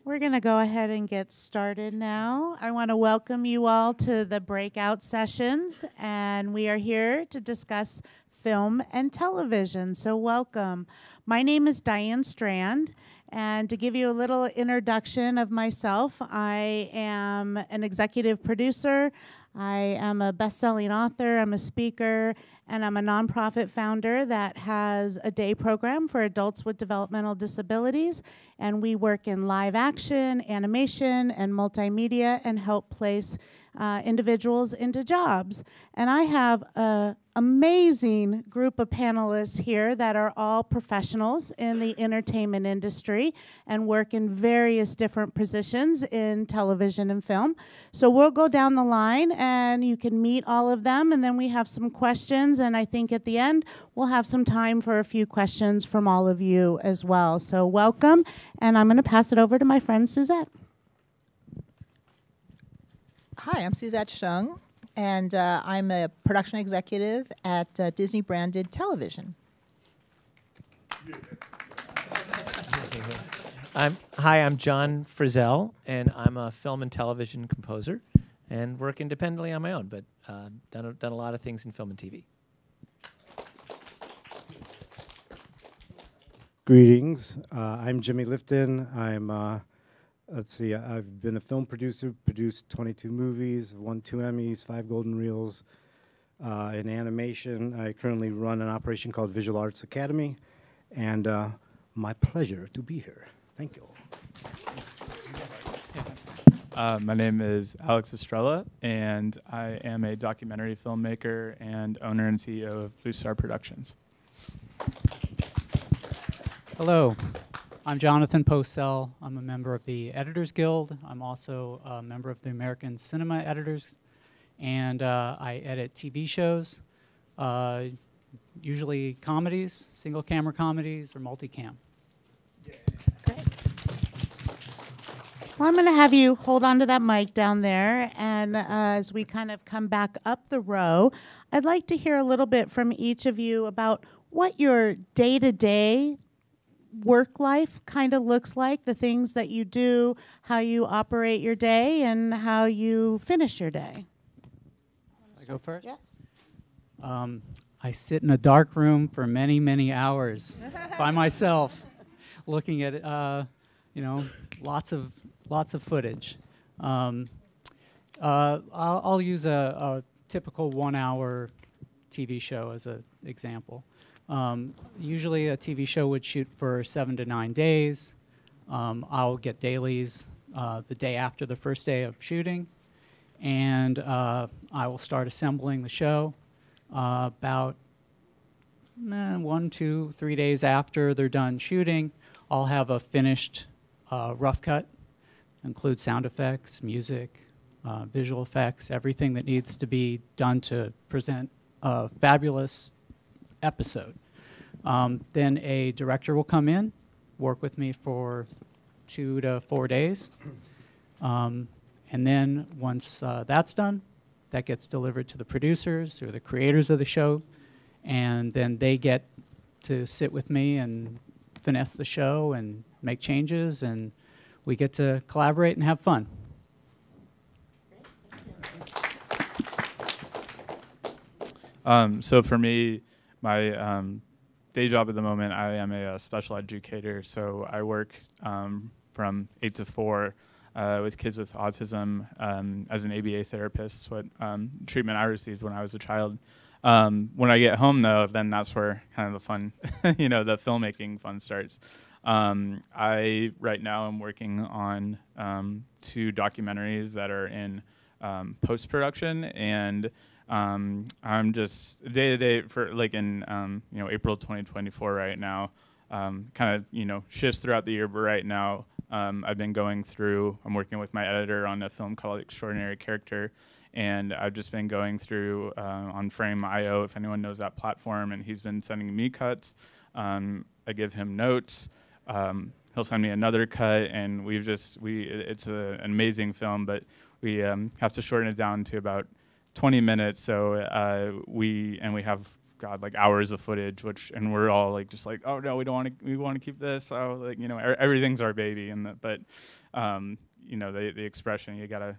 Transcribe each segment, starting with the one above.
We're going to go ahead and get started now. I want to welcome you all to the breakout sessions, and we are here to discuss film and television, so welcome. My name is Diane Strand, and to give you a little introduction of myself, I am an executive producer, I am a best-selling author, I'm a speaker, and I'm a nonprofit founder that has a day program for adults with developmental disabilities. And we work in live action, animation, and multimedia and help place individuals into jobs. And I have an amazing group of panelists here that are all professionals in the entertainment industry and work in various different positions in television and film. So we'll go down the line and you can meet all of them, and then we have some questions, and I think at the end we'll have some time for a few questions from all of you as well. So welcome, and I'm going to pass it over to my friend Susette. Hi, I'm Susette Hsiung, and I'm a production executive at Disney Branded Television. I'm John Frizzell, and I'm a film and television composer, and work independently on my own, but done a lot of things in film and TV. Greetings. I'm Jimmy Lifton. I've been a film producer, produced 22 movies, won 2 Emmys, 5 Golden Reels. In animation, I currently run an operation called Visual Arts Academy, and my pleasure to be here. Thank you. My name is Alex Astrella, and I am a documentary filmmaker and owner and CEO of Blu Star Productions. Hello, I'm Jonathan Posell. I'm a member of the Editors Guild. I'm also a member of the American Cinema Editors, and I edit TV shows, usually comedies, single camera comedies, or multicam. Great. Well, I'm going to have you hold on to that mic down there, and as we kind of come back up the row, I'd like to hear a little bit from each of you about what your day-to-day work life kind of looks like, the things that you do, how you operate your day, and how you finish your day. I go first? Yes. I sit in a dark room for many, many hours by myself, looking at lots of footage. I'll use a typical 1-hour TV show as an example. Usually a TV show would shoot for 7 to 9 days. I'll get dailies the day after the first day of shooting, and I will start assembling the show about 1, 2, 3 days after they're done shooting. I'll have a finished rough cut, include sound effects, music, visual effects, everything that needs to be done to present a fabulous episode. Then a director will come in, work with me for 2 to 4 days, and then once that's done, that gets delivered to the producers or the creators of the show, and then they get to sit with me and finesse the show and make changes, and we get to collaborate and have fun. So for me, my day job at the moment, I am a special educator, so I work from 8 to 4 with kids with autism as an ABA therapist. It's what treatment I received when I was a child. When I get home, though, then that's where kind of the fun, the filmmaking fun starts. Right now I'm working on 2 documentaries that are in post-production, and I'm just day-to-day for in April 2024 right now, kind of shifts throughout the year, but right now I'm working with my editor on a film called Extraordinary Character, and I've just been going through on Frame.io, if anyone knows that platform, and he's been sending me cuts. I give him notes. He'll send me another cut, and it's an amazing film, but we have to shorten it down to about 20 minutes. So we have God, like hours of footage, and we're all like just like, oh no, we want to keep this. So like, you know, everything's our baby, but you know, the expression, you gotta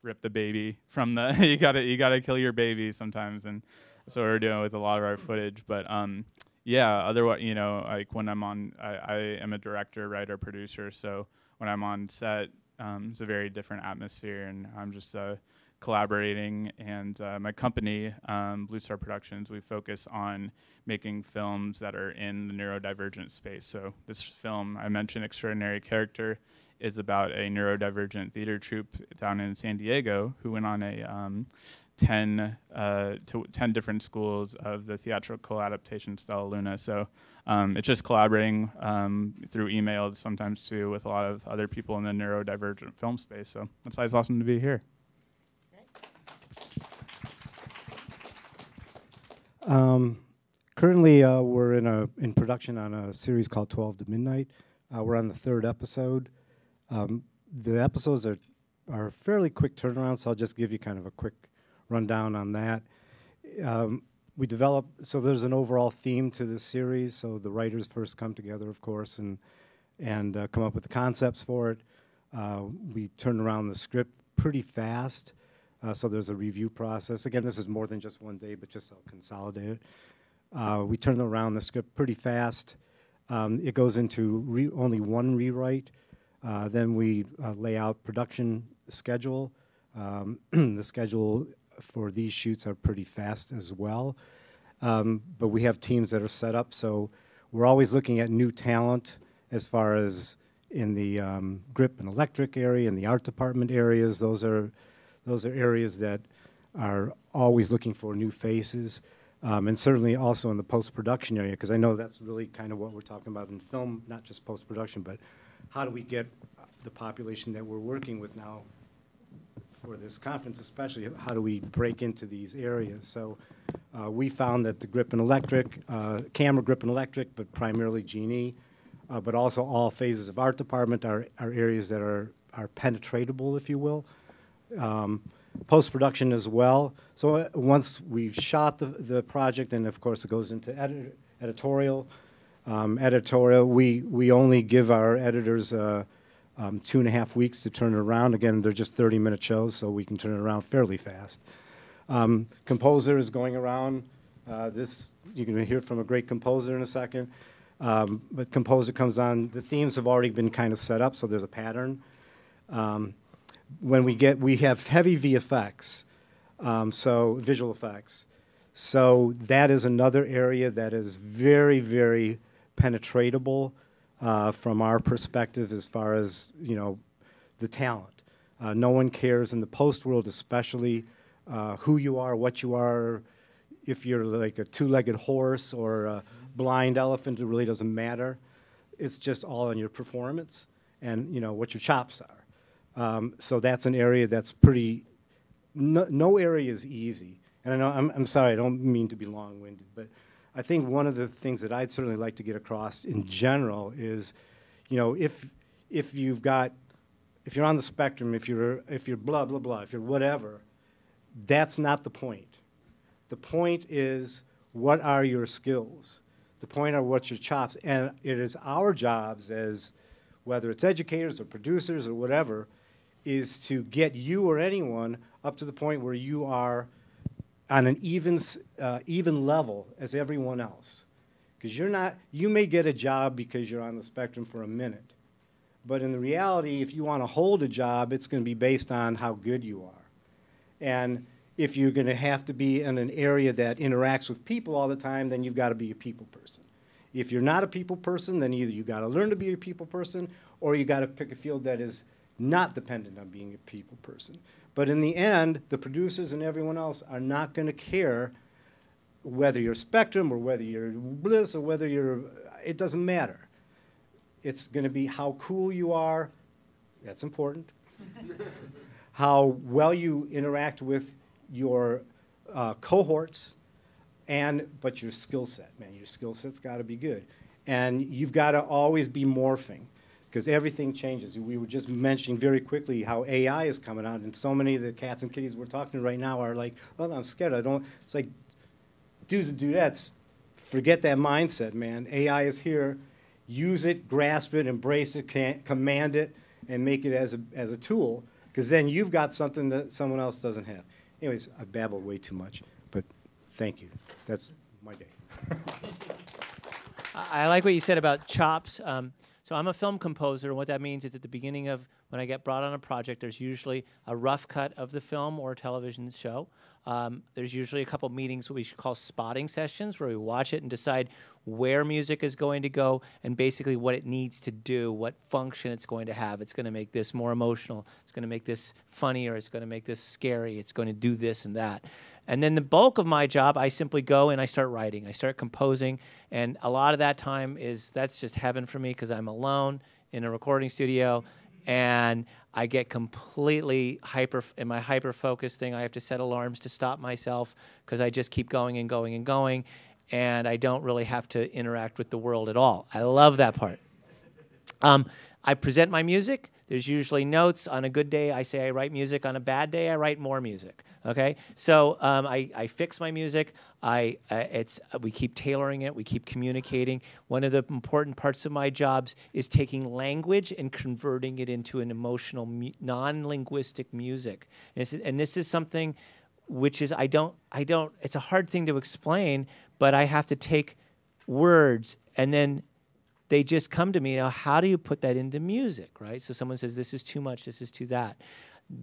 rip the baby from the you gotta kill your baby sometimes, and that's what we're doing with a lot of our footage. But yeah, otherwise, you know, like when I'm on, I am a director, writer, producer, so when I'm on set, it's a very different atmosphere, and I'm just collaborating. And my company, Blu Star Productions, we focus on making films that are in the neurodivergent space. So this film I mentioned, Extraordinary Character, is about a neurodivergent theater troupe down in San Diego who went on a 10 different schools of the theatrical adaptation Stella Luna. So it's just collaborating through email sometimes too with a lot of other people in the neurodivergent film space. So that's why it's awesome to be here. Currently, we're in production on a series called 12 to Midnight. We're on the 3rd episode. The episodes are fairly quick turnaround, so I'll just give you kind of a quick rundown on that. We developed, so there's an overall theme to this series, so the writers first come together, of course, and come up with the concepts for it. We turn around the script pretty fast, so there's a review process. Again, this is more than just one day, but just I'll consolidate it. We turn around the script pretty fast. It goes into only one rewrite. Then we lay out production schedule. The schedule for these shoots are pretty fast as well. But we have teams that are set up, so we're always looking at new talent as far as in the grip and electric area, in the art department areas. Those are areas that are always looking for new faces. And certainly also in the post-production area, because I know that's really kind of what we're talking about in film, not just post-production, but how do we get the population that we're working with now for this conference especially, how do we break into these areas? So we found that the grip and electric, camera grip and electric, but primarily G&E, but also all phases of art department are areas that are penetratable, if you will. Post-production as well. So once we've shot the project, and of course it goes into editorial. We only give our editors 2.5 weeks to turn it around. Again, they're just 30-minute shows, so we can turn it around fairly fast. Composer is going around. This you're going to hear from a great composer in a second. But composer comes on. The themes have already been kind of set up, so there's a pattern. We have heavy VFX, so visual effects. So that is another area that is very, very penetratable from our perspective as far as, you know, the talent. No one cares in the post world especially who you are, what you are. If you're like a two-legged horse or a blind elephant, it really doesn't matter. It's just all in your performance and, you know, what your chops are. So that's an area that's pretty, no area is easy. And I know, I'm sorry, I don't mean to be long-winded, but I think one of the things that I'd certainly like to get across in general is, you know, if you're on the spectrum, if you're blah, blah, blah, if you're whatever, that's not the point. The point is, what are your skills? The point are what's your chops. And it is our jobs as, whether it's educators or producers or whatever, is to get you or anyone up to the point where you are on an even level as everyone else. Because you may get a job because you're on the spectrum for a minute. But in the reality, if you want to hold a job, it's going to be based on how good you are. And if you're going to have to be in an area that interacts with people all the time, then you've got to be a people person. If you're not a people person, then either you've got to learn to be a people person, or you got to pick a field that is not dependent on being a people person. But in the end, the producers and everyone else are not going to care whether you're Spectrum or whether you're Bliss or whether it doesn't matter. It's going to be how cool you are, that's important, how well you interact with your cohorts, but your skill set, man, your skill set's got to be good. And you've got to always be morphing, because everything changes. We were just mentioning very quickly how AI is coming out, and so many of the cats and kitties we're talking to right now are like, oh, I'm scared. It's like, do's and dudettes, forget that mindset, man. AI is here. Use it, grasp it, embrace it, command it, and make it as a tool, because then you've got something that someone else doesn't have. Anyways, I babbled way too much, but thank you. That's my day. I like what you said about chops. So I'm a film composer, and what that means is at the beginning of when I get brought on a project, there's usually a rough cut of the film or television show. There's usually a couple meetings, what we should call spotting sessions, where we watch it and decide where music is going to go and basically what it needs to do, what function it's going to have. It's going to make this more emotional. It's going to make this funnier. It's going to make this scary. It's going to do this and that. And then the bulk of my job, I simply go and I start writing. I start composing. And a lot of that time that's just heaven for me because I'm alone in a recording studio. And I get completely in my hyper-focused thing. I have to set alarms to stop myself because I just keep going and going and going. And I don't really have to interact with the world at all. I love that part. I present my music. There's usually notes. On a good day, I say I write music. On a bad day, I write more music. Okay, so I fix my music. We keep tailoring it. We keep communicating. One of the important parts of my jobs is taking language and converting it into an emotional, non-linguistic music. And this is something which is it's a hard thing to explain, but I have to take words and then they just come to me. Now, how do you put that into music, right? So someone says, this is too much, this is too that.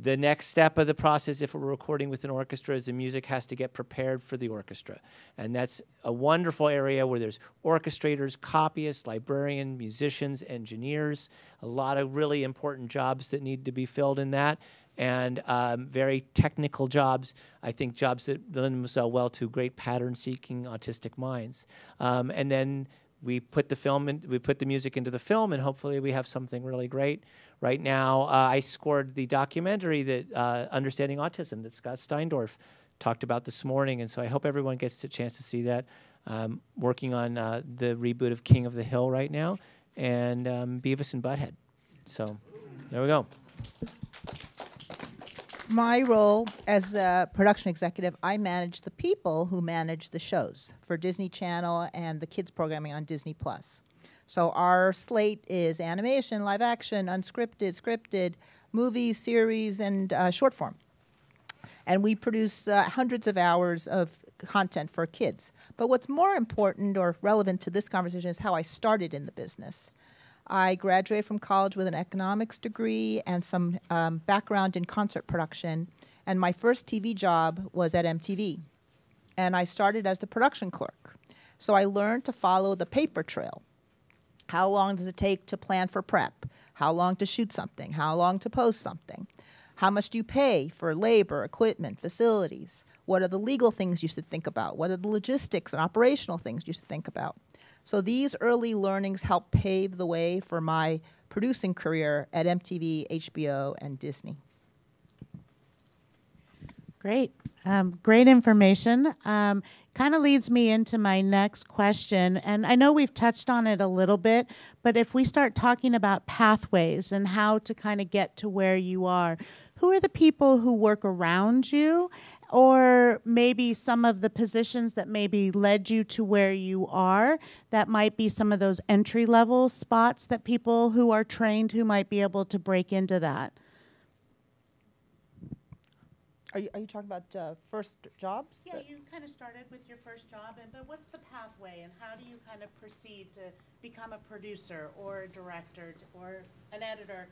The next step of the process, if we're recording with an orchestra, is the music has to get prepared for the orchestra. And that's a wonderful area where there's orchestrators, copyists, librarians, musicians, engineers, a lot of really important jobs that need to be filled in that. And very technical jobs, I think jobs that lend themselves well to great pattern-seeking autistic minds. And then we put the music into the film, and hopefully we have something really great. Right now, I scored the documentary that Understanding Autism that Scott Steindorf talked about this morning, and so I hope everyone gets a chance to see that. Working on the reboot of King of the Hill right now, and Beavis and Butthead. So there we go. My role as a production executive, I manage the people who manage the shows for Disney Channel and the kids programming on Disney+. So our slate is animation, live action, unscripted, scripted, movies, series, and short form. And we produce hundreds of hours of content for kids. But what's more important or relevant to this conversation is how I started in the business. I graduated from college with an economics degree and some background in concert production. And my first TV job was at MTV. And I started as the production clerk. So I learned to follow the paper trail. How long does it take to plan for prep? How long to shoot something? How long to post something? How much do you pay for labor, equipment, facilities? What are the legal things you should think about? What are the logistics and operational things you should think about? So these early learnings helped pave the way for my producing career at MTV, HBO, and Disney. Great. Great information. Kind of leads me into my next question. And I know we've touched on it a little bit, but if we start talking about pathways and how to kind of get to where you are, who are the people who work around you? Or maybe some of the positions that maybe led you to where you are, that might be some of those entry-level spots that people who are trained who might be able to break into that. Are you talking about first jobs? Yeah, you kind of started with your first job, but what's the pathway and how do you kind of proceed to become a producer or a director or an editor?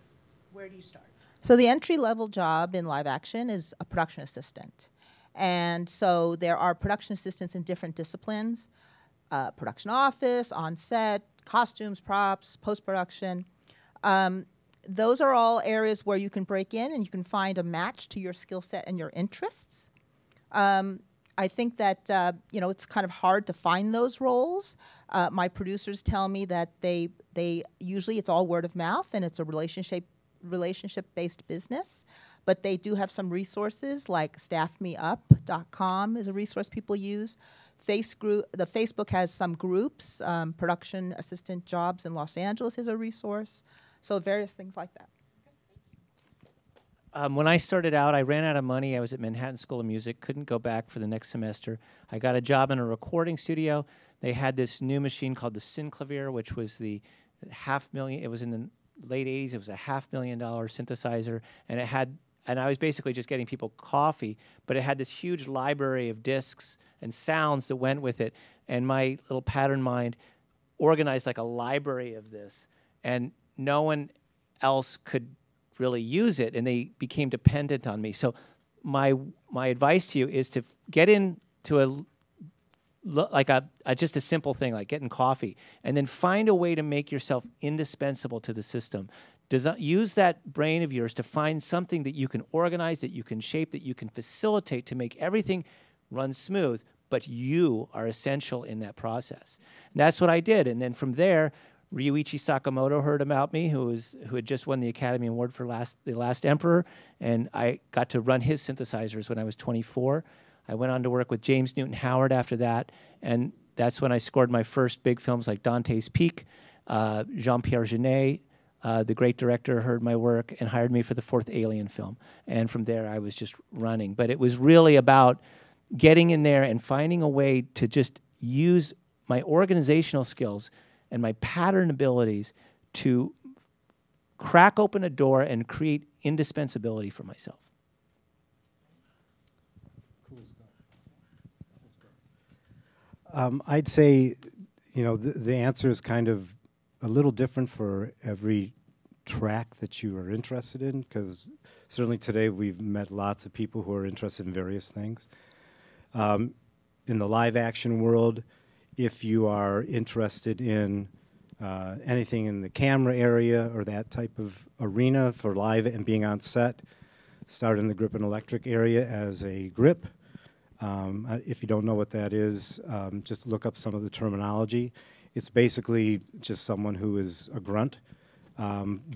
Where do you start? So the entry-level job in live action is a production assistant. And so there are production assistants in different disciplines, production office, on set, costumes, props, post-production. Those are all areas where you can break in and you can find a match to your skill set and your interests. I think that it's kind of hard to find those roles. My producers tell me that they usually it's all word of mouth and it's a relationship-based business. But they do have some resources like staffmeup.com is a resource people use. The Facebook has some groups. Production assistant jobs in Los Angeles is a resource. So various things like that. When I started out, I ran out of money. I was at Manhattan School of Music, couldn't go back for the next semester. I got a job in a recording studio. They had this new machine called the Synclavier, which was the $500,000. It was in the late 80s. It was a $500,000 synthesizer, and it had, and I was basically just getting people coffee, but it had this huge library of discs and sounds that went with it. And my little pattern mind organized like a library of this, and no one else could really use it, and they became dependent on me. So my advice to you is to get into just a simple thing like getting coffee, and then find a way to make yourself indispensable to the system. Use that brain of yours to find something that you can organize, that you can shape, that you can facilitate to make everything run smooth, but you are essential in that process. And that's what I did. And then from there, Ryuichi Sakamoto heard about me, who had just won the Academy Award for The Last Emperor, and I got to run his synthesizers when I was 24. I went on to work with James Newton Howard after that, and that's when I scored my first big films like Dante's Peak. Jean-Pierre Jeunet, the great director, heard my work and hired me for the 4th Alien film. And from there, I was just running. But it was really about getting in there and finding a way to just use my organizational skills and my pattern abilities to crack open a door and create indispensability for myself. Cool stuff. I'd say, the answer is kind of a little different for every track that you are interested in, because certainly today we've met lots of people who are interested in various things. In the live action world, if you are interested in anything in the camera area or that type of arena for live and being on set, start in the grip and electric area as a grip. If you don't know what that is, just look up some of the terminology. It's basically just someone who is a grunt,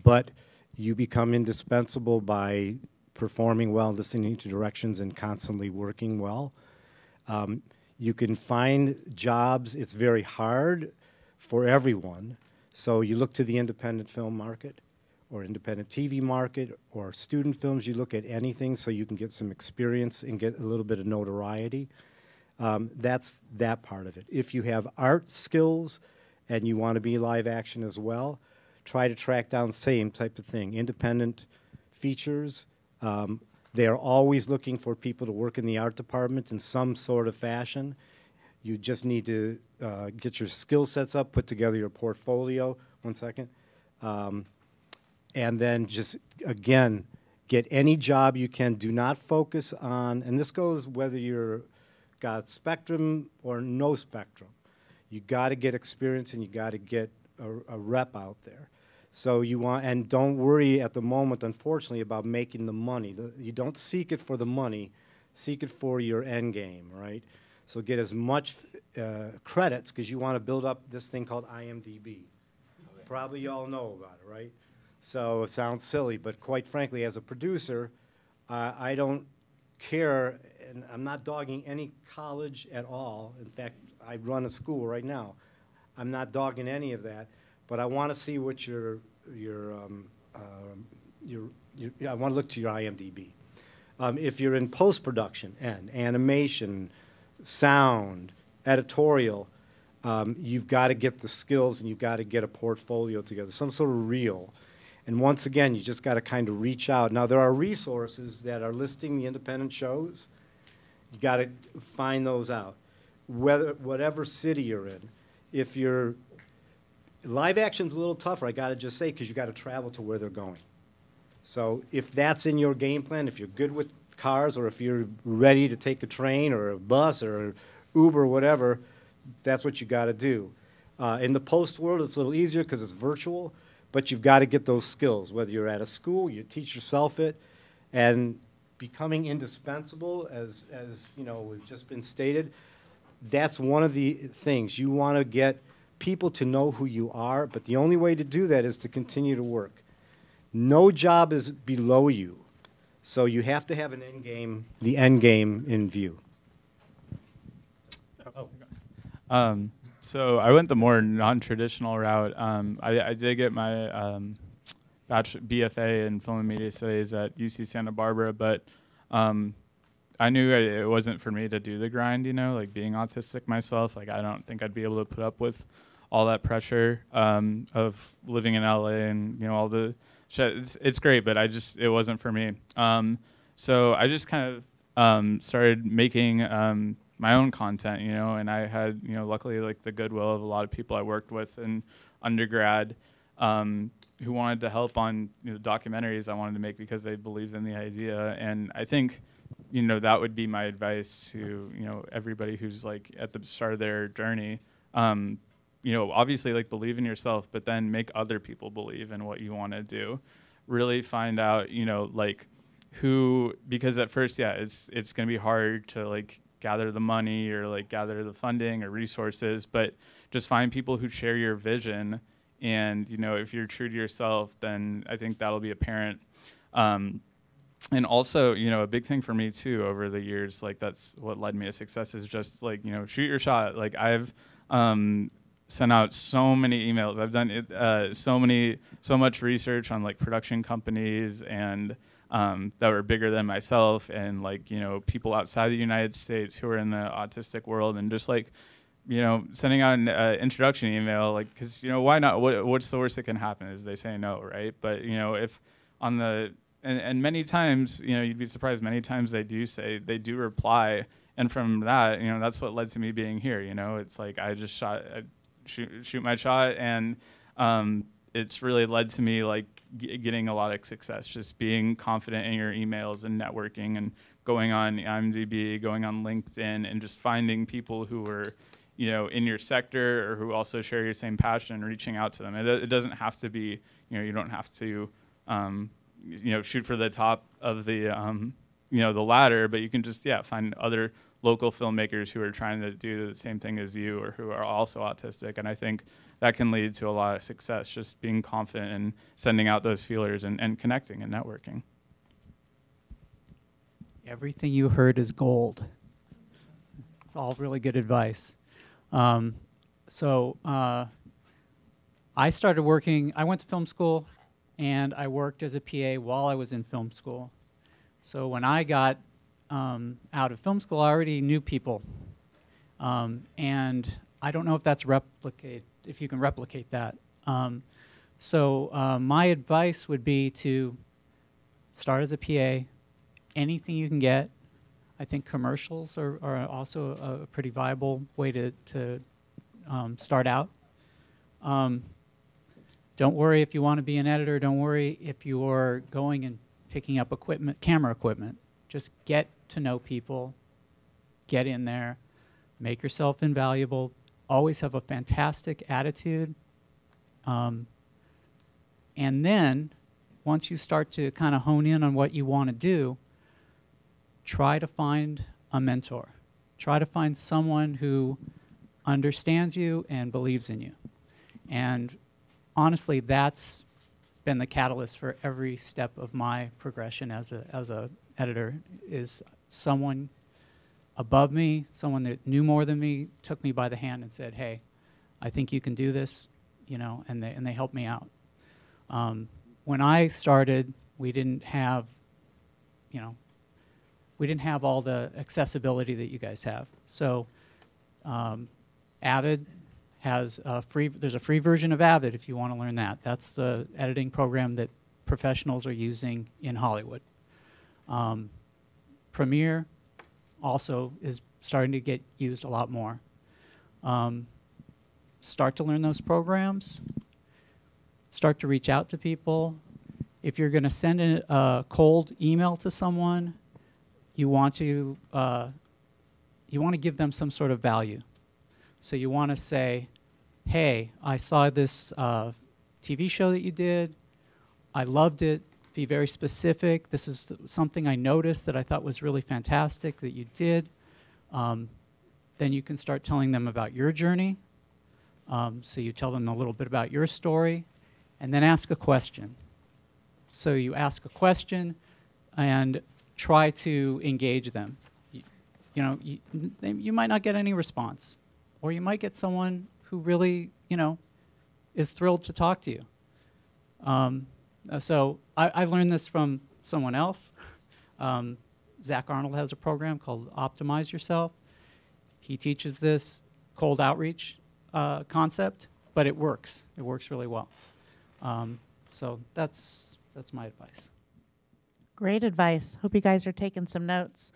but you become indispensable by performing well, listening to directions, and constantly working well. You can find jobs. It's very hard for everyone. So you look to the independent film market or independent TV market or student films. You look at anything so you can get some experience and get a little bit of notoriety. That's that part of it. If you have art skills and you want to be live action as well, try to track down same type of thing. Independent features. They are always looking for people to work in the art department in some sort of fashion. You just need to get your skill sets up, put together your portfolio. One second. And then just, again, get any job you can. Do not focus on, and this goes whether you're got spectrum or no spectrum. You got to get experience and you got to get a rep out there. So you want, and don't worry at the moment, unfortunately, about making the money. You don't seek it for the money, seek it for your end game, right? So get as much credits, because you want to build up this thing called IMDb. Okay. Probably you all know about it, right? So it sounds silly, but quite frankly, as a producer, I don't care, and I'm not dogging any college at all. In fact, I run a school right now. I'm not dogging any of that. But I want to see what I want to look to your IMDb. If you're in post-production and animation, sound, editorial, you've got to get the skills and you've got to get a portfolio together, some sort of reel. And once again, you just got to kind of reach out. Now, there are resources that are listing the independent shows. You got to find those out. Whatever city you're in, if you're live action's a little tougher, I got to just say, because you got to travel to where they're going. So if that's in your game plan, if you're good with cars, or if you're ready to take a train or a bus or Uber or whatever, that's what you got to do. In the post world, it's a little easier because it's virtual, but you've got to get those skills. Whether you're at a school, you teach yourself it, and becoming indispensable, as you know, has just been stated. That's one of the things you want to get people to know who you are, but the only way to do that is to continue to work. No job is below you, so you have to have an end game, the end game in view. So I went the more non-traditional route. I did get my BFA in Film and Media Studies at UC Santa Barbara, but I knew it wasn't for me to do the grind, like being autistic myself. Like, I don't think I'd be able to put up with all that pressure of living in LA and, all the shit. It's great, but it wasn't for me. So I just kind of started making my own content, and I had, luckily, like, the goodwill of a lot of people I worked with in undergrad who wanted to help on the documentaries I wanted to make because they believed in the idea. And I think, that would be my advice to, everybody who's like at the start of their journey. Obviously, like, believe in yourself, but then make other people believe in what you want to do. Really find out, like, who, because at first, it's going to be hard to, like, gather the money or, like, gather the funding or resources, but just find people who share your vision. And, if you're true to yourself, then I think that'll be apparent. And also, a big thing for me too over the years, like, that's what led me to success, is just, like, shoot your shot. Like, I've sent out so many emails. I've done so much research on, like, production companies and that were bigger than myself, and, like, people outside the United States who are in the autistic world, and just, like, sending out an introduction email, like, because, why not? What's the worst that can happen is they say no, right? But, if on the, and many times, you'd be surprised, many times they do reply. And from that, that's what led to me being here. It's like I just shoot my shot, and it's really led to me, like, getting a lot of success, just being confident in your emails and networking and going on IMDb, going on LinkedIn, and just finding people who are, in your sector or who also share your same passion, and reaching out to them. It doesn't have to be, you don't have to, shoot for the top of the, the ladder, but you can just, find other local filmmakers who are trying to do the same thing as you or who are also autistic. And I think that can lead to a lot of success, just being confident and sending out those feelers and connecting and networking. Everything you heard is gold. It's all really good advice. I started working, I went to film school, and I worked as a PA while I was in film school. So when I got out of film school, I already knew people. And I don't know if that's if you can replicate that. My advice would be to start as a PA, anything you can get. I think commercials are also a pretty viable way to start out. Don't worry if you want to be an editor. Don't worry if you're going and picking up camera equipment. Just get to know people, get in there, make yourself invaluable, always have a fantastic attitude. And then once you start to kind of hone in on what you want to do, try to find a mentor. Try to find someone who understands you and believes in you. And honestly, that's been the catalyst for every step of my progression as a editor, is someone above me, someone that knew more than me, took me by the hand and said, "Hey, I think you can do this," and they helped me out. When I started, we didn't have all the accessibility that you guys have. So Avid has there's a free version of Avid if you want to learn that. That's the editing program that professionals are using in Hollywood. Premiere also is starting to get used a lot more. Start to learn those programs. Start to reach out to people. If you're going to send a cold email to someone, you want to give them some sort of value. So you want to say, "Hey, I saw this TV show that you did. I loved it. Be very specific. This is something I noticed that I thought was really fantastic that you did." Then you can start telling them about your journey. So you tell them a little bit about your story, and then ask a question. So you ask a question and try to engage them. You might not get any response, or you might get someone who really, is thrilled to talk to you. So I learned this from someone else. Zach Arnold has a program called Optimize Yourself. He teaches this cold outreach concept, but it works. It works really well. So that's my advice. Great advice. Hope you guys are taking some notes.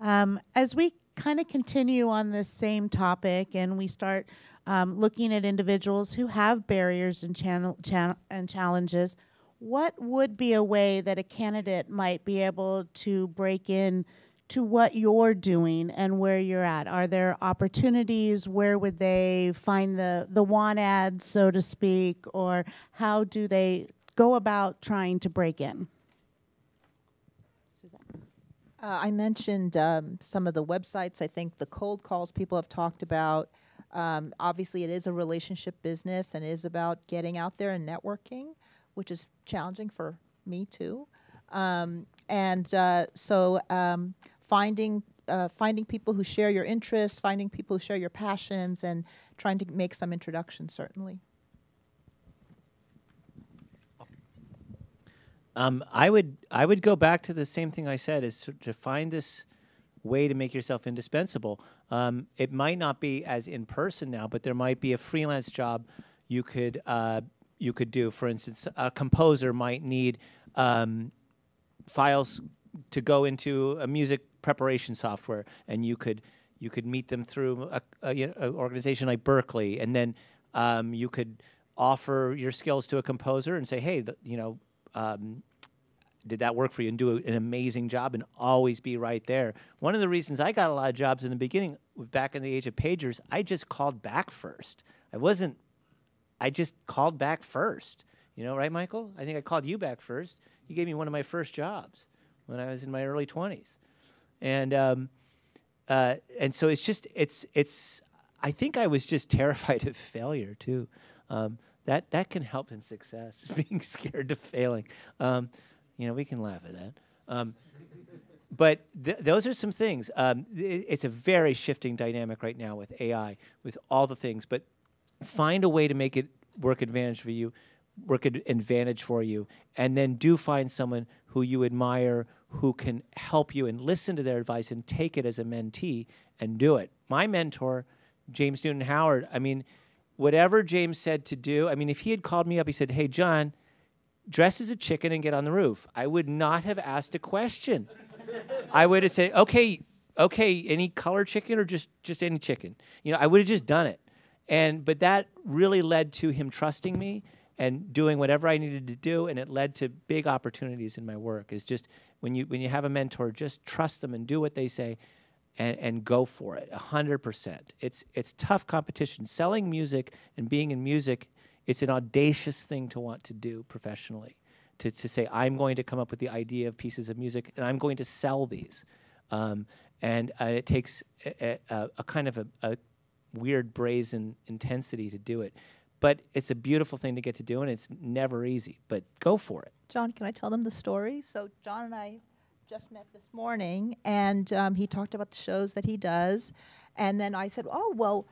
As we kind of continue on this same topic and we start looking at individuals who have barriers and challenges, what would be a way that a candidate might be able to break in to what you're doing and where you're at? Are there opportunities? Where would they find the want ads, so to speak, or how do they go about trying to break in? I mentioned some of the websites. I think the cold calls people have talked about. Obviously, it is a relationship business and is about getting out there and networking, which is challenging for me too. Finding people who share your interests, finding people who share your passions, and trying to make some introductions, certainly. I would go back to the same thing I said, is to find this way to make yourself indispensable. It might not be as in person now, but there might be a freelance job you could do. For instance, a composer might need files to go into a music preparation software, and you could meet them through an organization like Berkeley, and then you could offer your skills to a composer and say, hey, did that work for you, and do an amazing job and always be right there. One of the reasons I got a lot of jobs in the beginning, back in the age of pagers, I just called back first. I just called back first. Right, Michael? I think I called you back first. You gave me one of my first jobs when I was in my early 20s. And so it's I think I was just terrified of failure too. That can help in success, being scared of failing. We can laugh at that. But those are some things. It's a very shifting dynamic right now with AI, with all the things. But find a way to make it work advantage for you, and then do find someone who you admire, who can help you, and listen to their advice and take it as a mentee and do it. My mentor, James Newton Howard, whatever James said to do, if he had called me up, he said, hey, John, dress as a chicken and get on the roof, I would not have asked a question. I would have said, okay, any color chicken or just any chicken? I would have just done it. But that really led to him trusting me and doing whatever I needed to do, and it led to big opportunities in my work. It's just when you have a mentor, just trust them and do what they say, and go for it 100%. It's tough competition. Selling music and being in music, it's an audacious thing to want to do professionally. To say, I'm going to come up with the idea of pieces of music and I'm going to sell these, and it takes a kind of a weird brazen intensity to do it. But it's a beautiful thing to get to do, and it's never easy. But go for it. John, can I tell them the story? So John and I just met this morning, and he talked about the shows that he does. And then I said, oh, well,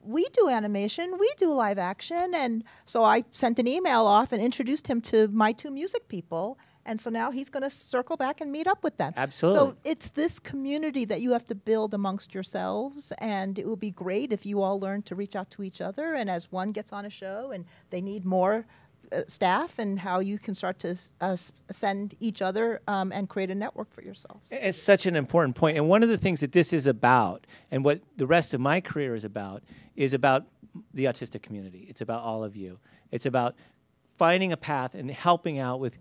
we do animation, we do live action. And so I sent an email off and introduced him to my two music people. And so now he's going to circle back and meet up with them. Absolutely. So it's this community that you have to build amongst yourselves, and it would be great if you all learn to reach out to each other, and as one gets on a show and they need more staff, and how you can start to send each other and create a network for yourselves. It's such an important point. And one of the things that this is about, and what the rest of my career is about the autistic community. It's about all of you. It's about finding a path and helping out with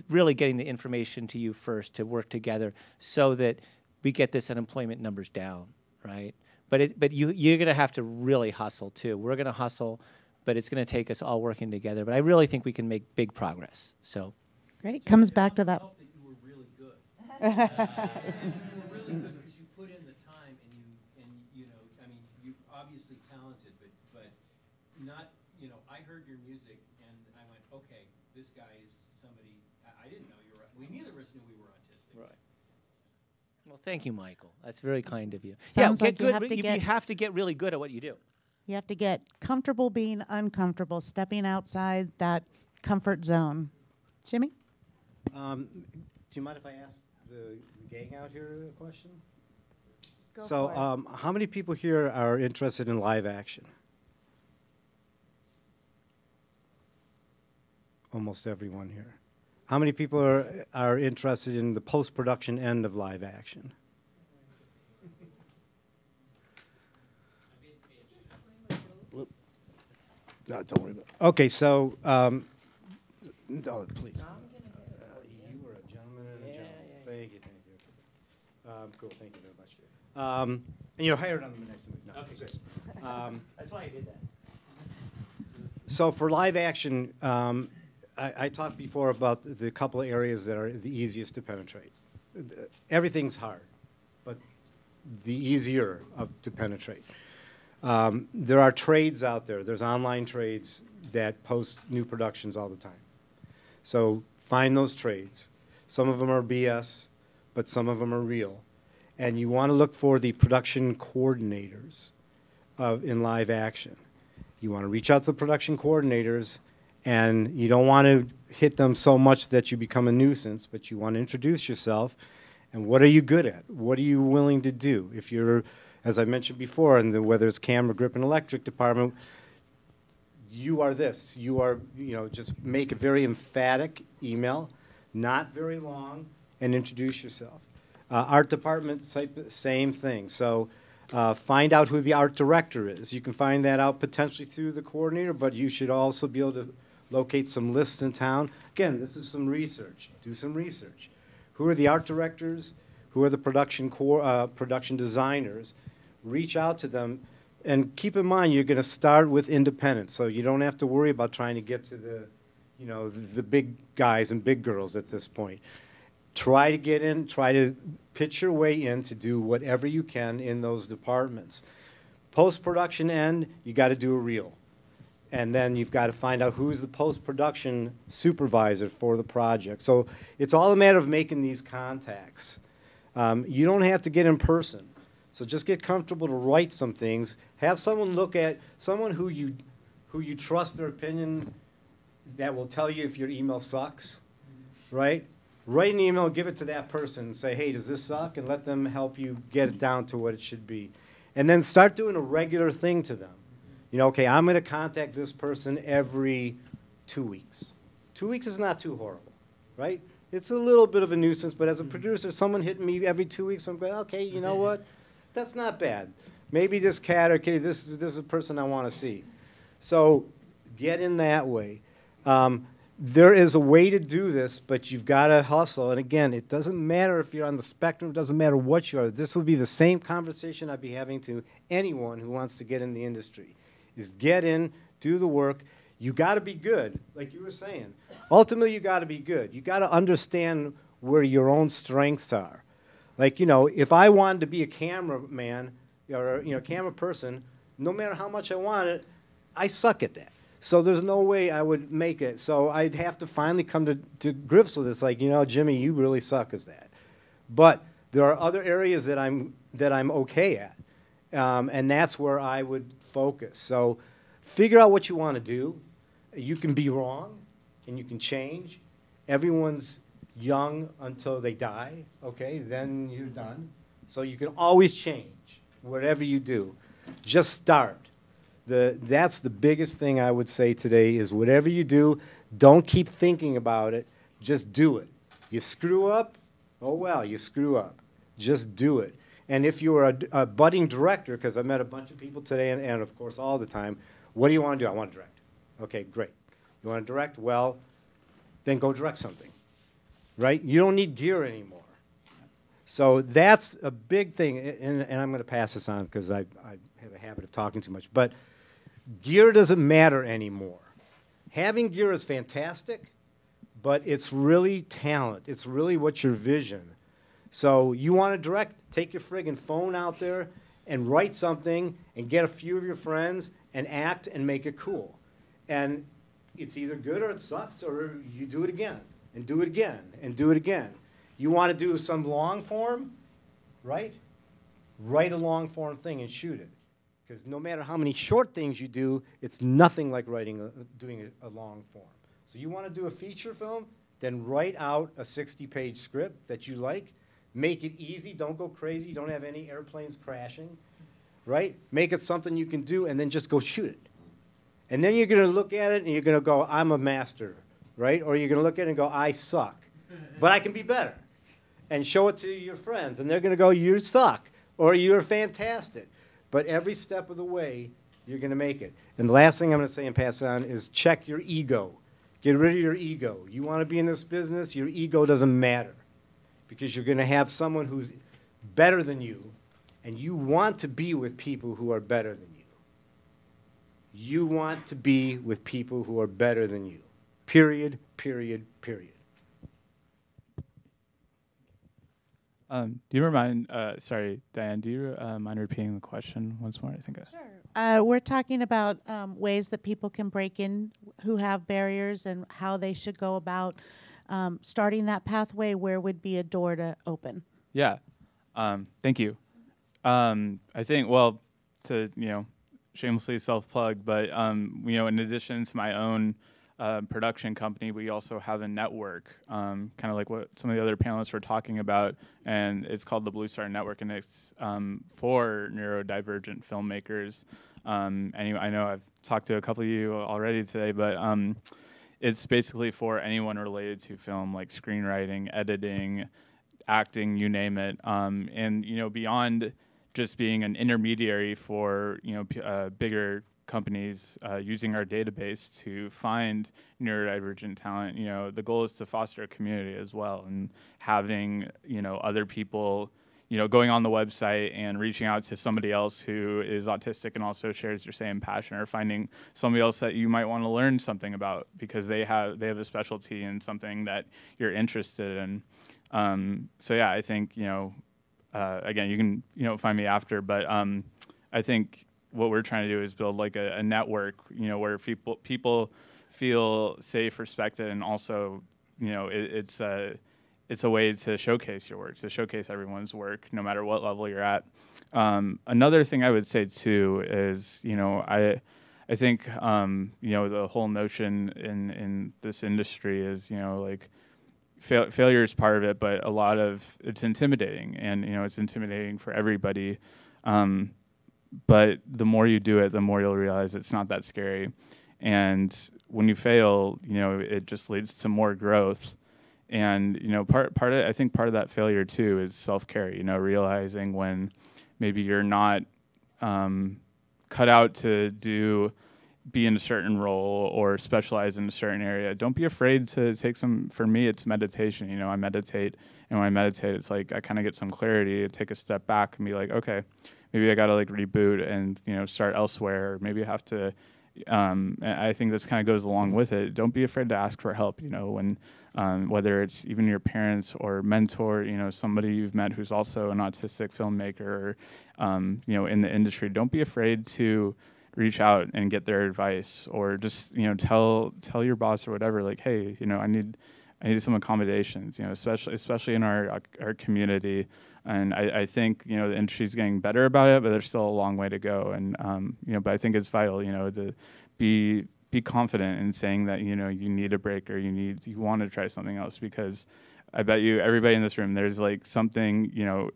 really getting the information to you first, to work together so that we get this unemployment numbers down, right? But you're going to have to really hustle too. We're going to hustle, but it's going to take us all working together. But I really think we can make big progress. So great. Comes back to that. That you were really good. You were really good because you put in the time, and you're obviously talented, but not. I heard your music and I went, okay, this guy is somebody. I didn't know you were. We neither of us knew we were autistic. Right. Well, thank you, Michael. That's very kind of you. Sounds Get like good. You have to get really good at what you do. You have to get comfortable being uncomfortable, stepping outside that comfort zone. Jimmy? Do you mind if I ask the gang out here a question? Go So, for it. how many people here are interested in live action? Almost everyone here. How many people are interested in the post-production end of live action? No, don't worry about it. Okay, so, no, please. You were a gentleman and a gentleman. Thank you, thank you. Cool, thank you very much. And you're hired on the next movie. No, Okay, just- That's why I did that. So for live action, I talked before about the couple of areas that are the easiest to penetrate. Everything's hard, but the easier to penetrate. There are trades out there. There's online trades that post new productions all the time. So find those trades. Some of them are BS, but some of them are real. And you want to look for the production coordinators in live action. You want to reach out to the production coordinators, and you don't want to hit them so much that you become a nuisance, but you want to introduce yourself. And what are you good at? What are you willing to do? If you're, as I mentioned before, and whether it's camera, grip, and electric department, you are this. You are, just make a very emphatic email, not very long, and introduce yourself. Art department, same thing. So find out who the art director is. You can find that out potentially through the coordinator, but you should also be able to locate some lists in town. Again, this is some research. Do some research. Who are the art directors? Who are the production designers? Reach out to them, and keep in mind you're going to start with independent, so you don't have to worry about trying to get to the big guys and big girls at this point. Try to get in, try to pitch your way in to do whatever you can in those departments. Post-production end, you got to do a reel. And then you've got to find out who's the post-production supervisor for the project. So it's all a matter of making these contacts. You don't have to get in person. So just get comfortable to write some things. Have someone look at, someone who you trust their opinion that will tell you if your email sucks, right? Write an email, give it to that person, and say, hey, does this suck? And let them help you get it down to what it should be. And then start doing a regular thing to them. Okay, I'm going to contact this person every 2 weeks. 2 weeks is not too horrible, right? It's a little bit of a nuisance, but as a producer, someone hitting me every 2 weeks, I'm going, okay, you know what? That's not bad. Maybe this cat or kitty, this is a person I want to see. So get in that way. There is a way to do this, but you've got to hustle. And again, it doesn't matter if you're on the spectrum. It doesn't matter what you are. This would be the same conversation I'd be having to anyone who wants to get in the industry. Is get in, do the work. You got to be good, like you were saying. Ultimately, you got to be good. You got to understand where your own strengths are. Like, if I wanted to be a cameraman or camera person, no matter how much I want it, I suck at that. So there's no way I would make it. So I'd have to finally come to grips with it. It's like, Jimmy, you really suck as that. But there are other areas that I'm okay at, and that's where I would focus. So figure out what you want to do. You can be wrong, and you can change. Everyone's young until they die, okay? Then you're done. So you can always change, whatever you do. Just start. That's the biggest thing I would say today is whatever you do, don't keep thinking about it. Just do it. You screw up, oh well, you screw up. Just do it. And if you're a budding director, because I met a bunch of people today and of course all the time, what do you want to do? I want to direct. Okay, great. You want to direct? Well, then go direct something, right? You don't need gear anymore. So that's a big thing, and I'm going to pass this on because I have a habit of talking too much. But gear doesn't matter anymore. Having gear is fantastic, but it's really talent. It's really what's your vision. So you want to direct, take your friggin' phone out there and write something and get a few of your friends and act and make it cool. And it's either good or it sucks, or you do it again and do it again and do it again. You want to do some long form, right? Write a long form thing and shoot it. Because no matter how many short things you do, it's nothing like doing a long form. So you want to do a feature film? then write out a 60-page script that you like. Make it easy. Don't go crazy. Don't have any airplanes crashing, right? Make it something you can do, and then just go shoot it. And then you're going to look at it, and you're going to go, I'm a master, right? Or you're going to look at it and go, I suck, but I can be better. And show it to your friends, and they're going to go, you suck, or you're fantastic. But every step of the way, you're going to make it. And the last thing I'm going to say and pass on is check your ego. Get rid of your ego. You want to be in this business, your ego doesn't matter, because you're going to have someone who's better than you, and you want to be with people who are better than you. You want to be with people who are better than you. Period, period, period. Do you mind, sorry, Diane, do you mind repeating the question once more? I think. Sure. We're talking about ways that people can break in who have barriers and how they should go about starting that pathway. Where would be a door to open? Yeah. Thank you. I think, well, to, shamelessly self-plug, but, in addition to my own production company, we also have a network, kind of like what some of the other panelists were talking about, and it's called the Blu Star Network, and it's for neurodivergent filmmakers. Anyway, I know I've talked to a couple of you already today, but it's basically for anyone related to film, like screenwriting, editing, acting, you name it, and beyond just being an intermediary for bigger companies using our database to find neurodivergent talent. The goal is to foster a community as well, and having other people going on the website and reaching out to somebody else who is autistic and also shares your same passion, or finding somebody else that you might want to learn something about because they have a specialty in something that you're interested in. So yeah, I think again, you can find me after, but I think what we're trying to do is build like a network, where people feel safe, respected, and also, it's a way to showcase your work, to showcase everyone's work, no matter what level you're at. Another thing I would say too is, I think, the whole notion in this industry is, like, failure is part of it, but a lot of it's intimidating, and it's intimidating for everybody. But the more you do it, the more you'll realize it's not that scary. And when you fail, it just leads to more growth. And I think part of that failure too is self-care. Realizing when maybe you're not cut out to be in a certain role or specialize in a certain area. Don't be afraid to take some. For me, it's meditation. I meditate, and when I meditate, it's like I kind of get some clarity, take a step back, and be like, okay, maybe I got to like reboot and start elsewhere. Or maybe I have to. I think this kind of goes along with it. Don't be afraid to ask for help. When whether it's even your parents or mentor, somebody you've met who's also an autistic filmmaker, or in the industry. Don't be afraid to reach out and get their advice, or just tell your boss or whatever, like, hey, I need some accommodations, especially in our community. And I think the industry's getting better about it, but there's still a long way to go. And but I think it's vital to be confident in saying that you need a break, or you want to try something else, because I bet you everybody in this room, there's like something, you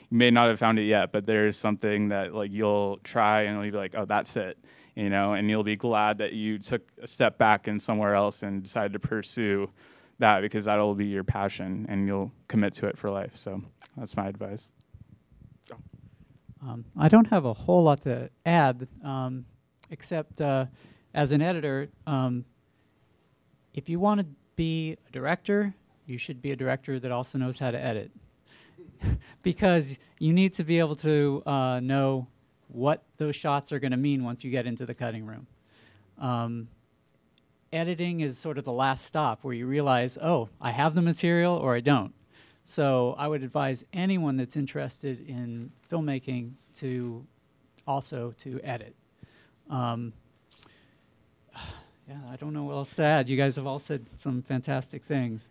may not have found it yet, but there's something that like you'll try and you'll be like, oh, that's it, and you'll be glad that you took a step back and somewhere else and decided to pursue that, because that'll be your passion and you'll commit to it for life. So that's my advice. I don't have a whole lot to add, except as an editor, if you want to be a director, you should be a director that also knows how to edit. Because you need to be able to know what those shots are going to mean once you get into the cutting room. Editing is sort of the last stop where you realize, oh, I have the material or I don't. So I would advise anyone that's interested in filmmaking to also to edit. Yeah, I don't know what else to add. You guys have all said some fantastic things.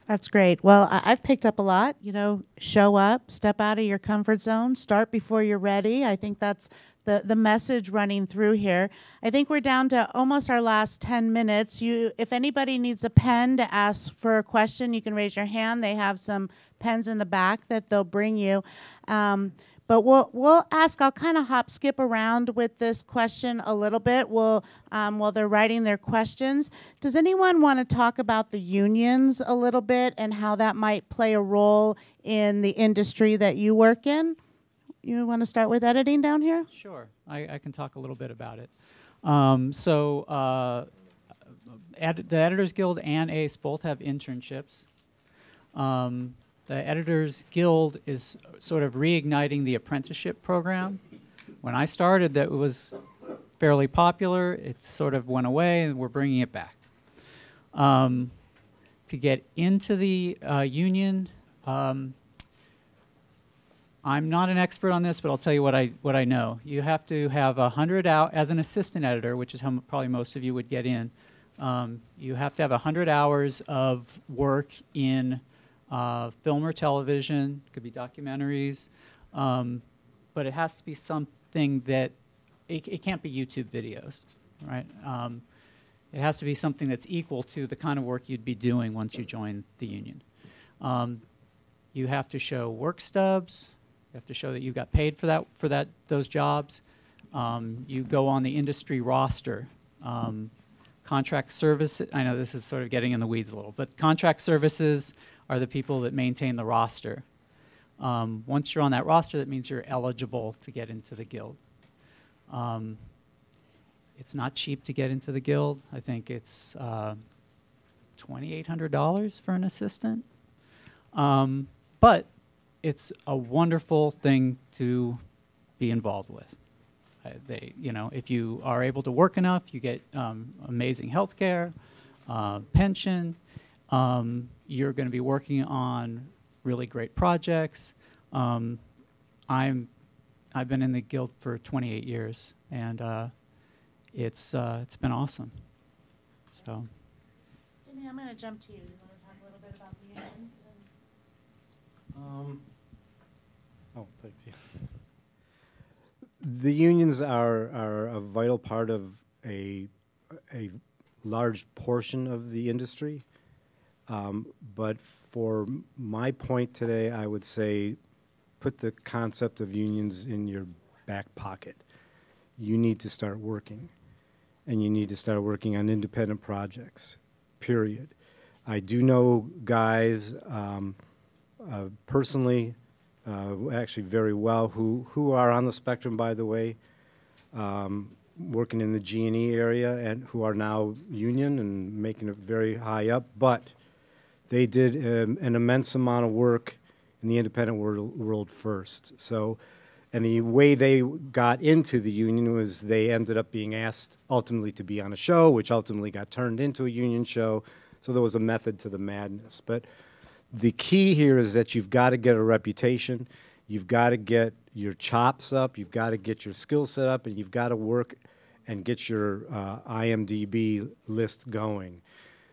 That's great. Well, I've picked up a lot. You know, show up, step out of your comfort zone, start before you're ready. I think that's the message running through here. I think we're down to almost our last 10 minutes. If anybody needs a pen to ask for a question, you can raise your hand. They have some pens in the back that they'll bring you. But we'll ask. I'll kind of skip around with this question a little bit. While they're writing their questions. Does anyone want to talk about the unions a little bit and how that might play a role in the industry that you work in? You want to start with editing down here? Sure, I can talk a little bit about it. The Editors Guild and ACE both have internships. The Editors Guild is sort of reigniting the apprenticeship program. When I started, that was fairly popular. It sort of went away, and we're bringing it back. To get into the union, I'm not an expert on this, but I'll tell you what I know. You have to have 100 hours as an assistant editor, which is how probably most of you would get in. You have to have 100 hours of work in film or television. It could be documentaries, but it has to be something that it can't be YouTube videos, right? It has to be something that's equal to the kind of work you'd be doing once you join the union. You have to show work stubs. You have to show that you got paid for those jobs. You go on the industry roster. Contract service. I know this is sort of getting in the weeds a little, but contract services are the people that maintain the roster. Once you're on that roster, that means you're eligible to get into the guild. It's not cheap to get into the guild. I think it's $2,800 for an assistant. But it's a wonderful thing to be involved with. If you are able to work enough, you get amazing health care, pension. You're going to be working on really great projects. I've been in the guild for 28 years, and it's been awesome. So, Jimmy, I'm going to jump to you. You want to talk a little bit about the unions? Thank you. The unions are a vital part of a large portion of the industry. But for my point today, I would say put the concept of unions in your back pocket. You need to start working, and you need to start working on independent projects, period. I do know guys personally, actually very well, who are on the spectrum, by the way, working in the G&E area, and who are now union and making it very high up, but they did an immense amount of work in the independent world first. So, and the way they got into the union was they ended up being asked ultimately to be on a show, which ultimately got turned into a union show. So there was a method to the madness. But the key here is that you've got to get a reputation, you've got to get your chops up, you've got to get your skill set up, and you've got to work and get your IMDb list going.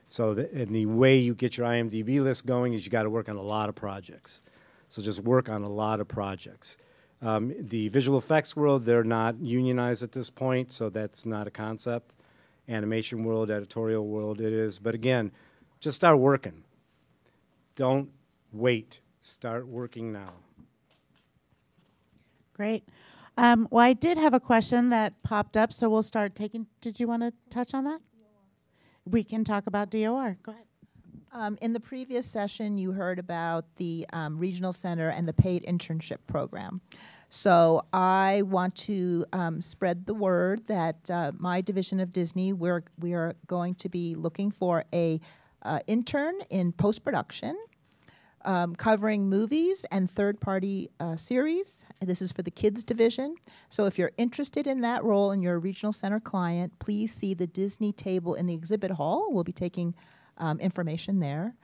So and the way you get your IMDb list going is you got to work on a lot of projects. So just work on a lot of projects. The visual effects world, they're not unionized at this point, so that's not a concept. Animation world, editorial world, it is. But again, just start working. Don't wait. Start working now. Great. Well, I did have a question that popped up, so we'll start taking. Did you want to touch on that? We can talk about DOR. Go ahead. In the previous session, you heard about the regional center and the paid internship program. So I want to spread the word that my division of Disney, we are going to be looking for a intern in post-production, covering movies and third-party series. And this is for the kids division. So if you're interested in that role and you're a regional center client, please see the Disney table in the exhibit hall. We'll be taking information there.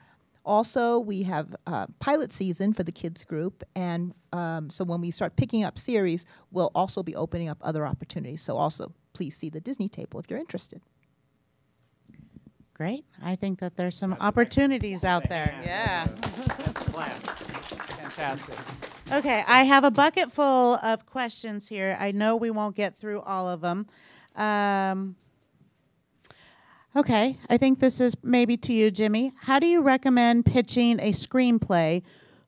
Also, we have pilot season for the kids group, and so when we start picking up series, we'll also be opening up other opportunities. So also, please see the Disney table if you're interested. Great. I think that there's some opportunities out there. Yeah. Fantastic. Okay, I have a bucket full of questions here. I know we won't get through all of them. Okay, I think this is maybe to you, Jimmy. How do you recommend pitching a screenplay?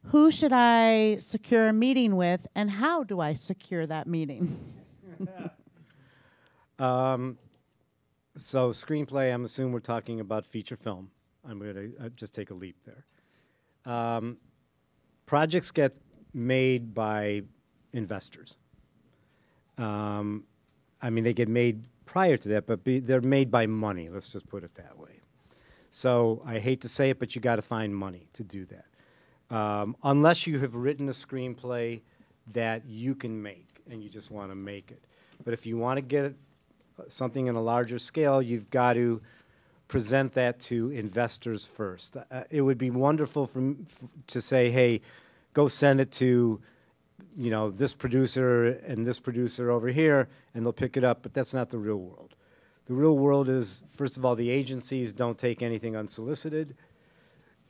Who should I secure a meeting with, and how do I secure that meeting? So screenplay, I'm assuming we're talking about feature film. I'm going to just take a leap there. Projects get made by investors. I mean, they get made prior to that, but they're made by money. Let's just put it that way. So I hate to say it, but you got to find money to do that. Unless you have written a screenplay that you can make and you just want to make it. But if you want to get something in a larger scale, you've got to present that to investors first. It would be wonderful to say, hey, go send it to, you know, this producer and this producer over here, and they'll pick it up, but that's not the real world. The real world is, first of all, the agencies don't take anything unsolicited,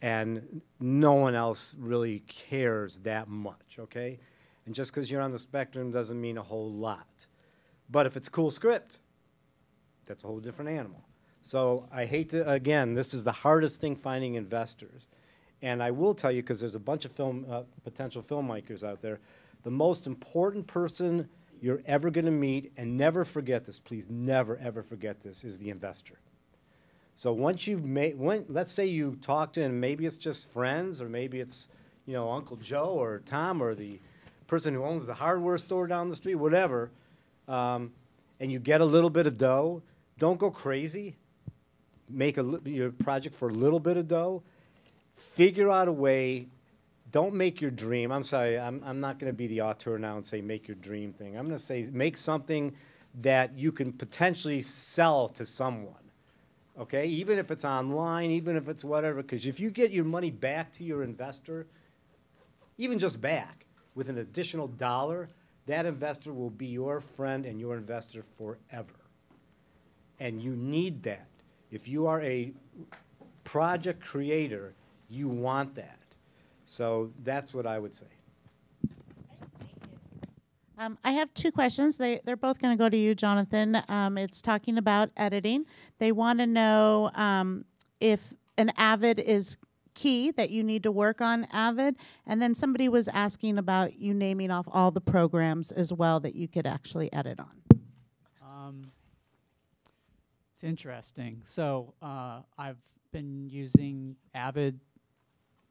and no one else really cares that much, okay? And just because you're on the spectrum doesn't mean a whole lot. But if it's a cool script, that's a whole different animal. So I hate to, again, this is the hardest thing, finding investors. And I will tell you, because there's a bunch of potential filmmakers out there, the most important person you're ever going to meet, and never forget this, please never, ever forget this, is the investor. So once you've made, let's say you talk to him, maybe it's just friends, or maybe it's, you know, Uncle Joe or Tom or the person who owns the hardware store down the street, whatever, and you get a little bit of dough, don't go crazy. Make your project for a little bit of dough. Figure out a way. Don't make your dream. I'm sorry, I'm not going to be the auteur now and say make your dream thing. I'm going to say make something that you can potentially sell to someone. Okay? Even if it's online, even if it's whatever, because if you get your money back to your investor, even just back, with an additional $1, that investor will be your friend and your investor forever. And you need that. If you are a project creator, you want that. So that's what I would say. I have two questions. They're both going to go to you, Jonathan. It's talking about editing. They want to know if an Avid is key, that you need to work on Avid. And then somebody was asking about you naming off all the programs as well that you could actually edit on. It's interesting. So I've been using Avid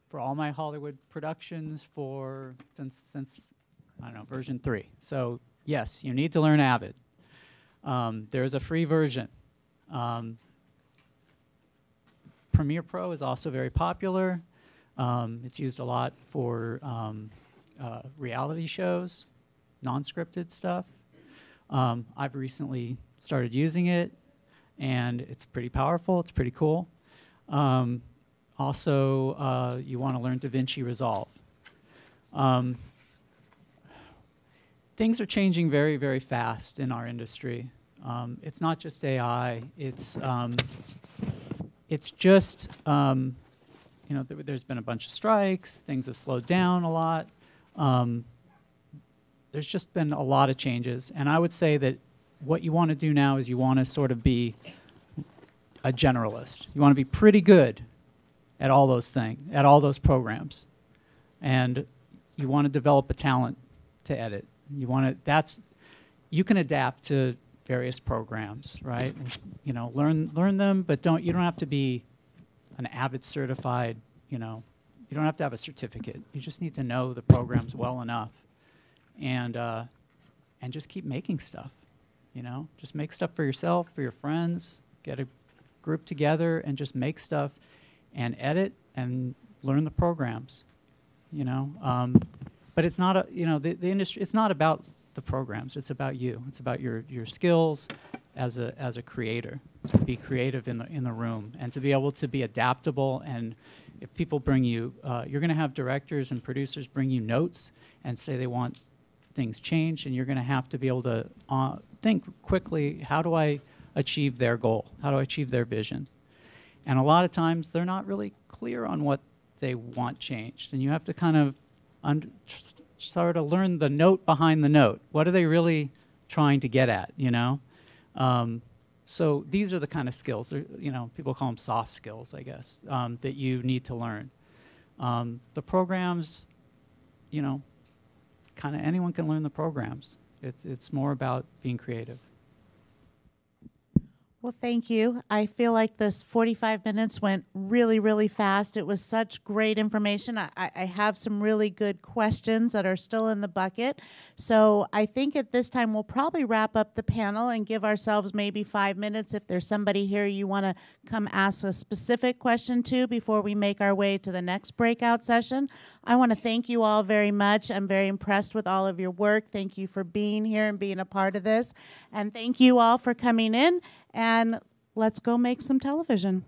for all my Hollywood productions since I don't know, version 3. So yes, you need to learn Avid. There's a free version. Premiere Pro is also very popular. It's used a lot for reality shows, non-scripted stuff. I've recently started using it, and it's pretty powerful. It's pretty cool. Also, you want to learn DaVinci Resolve. Things are changing very, very fast in our industry. It's not just AI. It's just, you know, there's been a bunch of strikes. Things have slowed down a lot. There's just been a lot of changes. And I would say that what you want to do now is you want to sort of be a generalist. You want to be pretty good at all those things, at all those programs. And you want to develop a talent to edit. You want to, you can adapt to various programs, right? You know, learn them, but you don't have to be an Avid certified, you know, you don't have to have a certificate. You just need to know the programs well enough, and just keep making stuff, you know? Just make stuff for yourself, for your friends, get a group together and just make stuff and edit and learn the programs, you know? But it's not you know, the industry, it's not about the programs, it's about you. It's about your skills as a creator, to be creative in the room and to be able to be adaptable. And if people bring you, you're going to have directors and producers bring you notes and say they want things changed, and you're going to have to be able to think quickly, how do I achieve their goal? How do I achieve their vision? And a lot of times they're not really clear on what they want changed. And you have to kind of sort of learn the note behind the note. What are they really trying to get at, you know? So these are the kind of skills, you know, people call them soft skills, I guess, that you need to learn. The programs, you know, kind of anyone can learn the programs. It's more about being creative. Well, thank you. I feel like this 45 minutes went really, really fast. It was such great information. I have some really good questions that are still in the bucket. So I think at this time we'll probably wrap up the panel and give ourselves maybe 5 minutes if there's somebody here you want to come ask a specific question to before we make our way to the next breakout session. I want to thank you all very much. I'm very impressed with all of your work. Thank you for being here and being a part of this. And thank you all for coming in. And let's go make some television.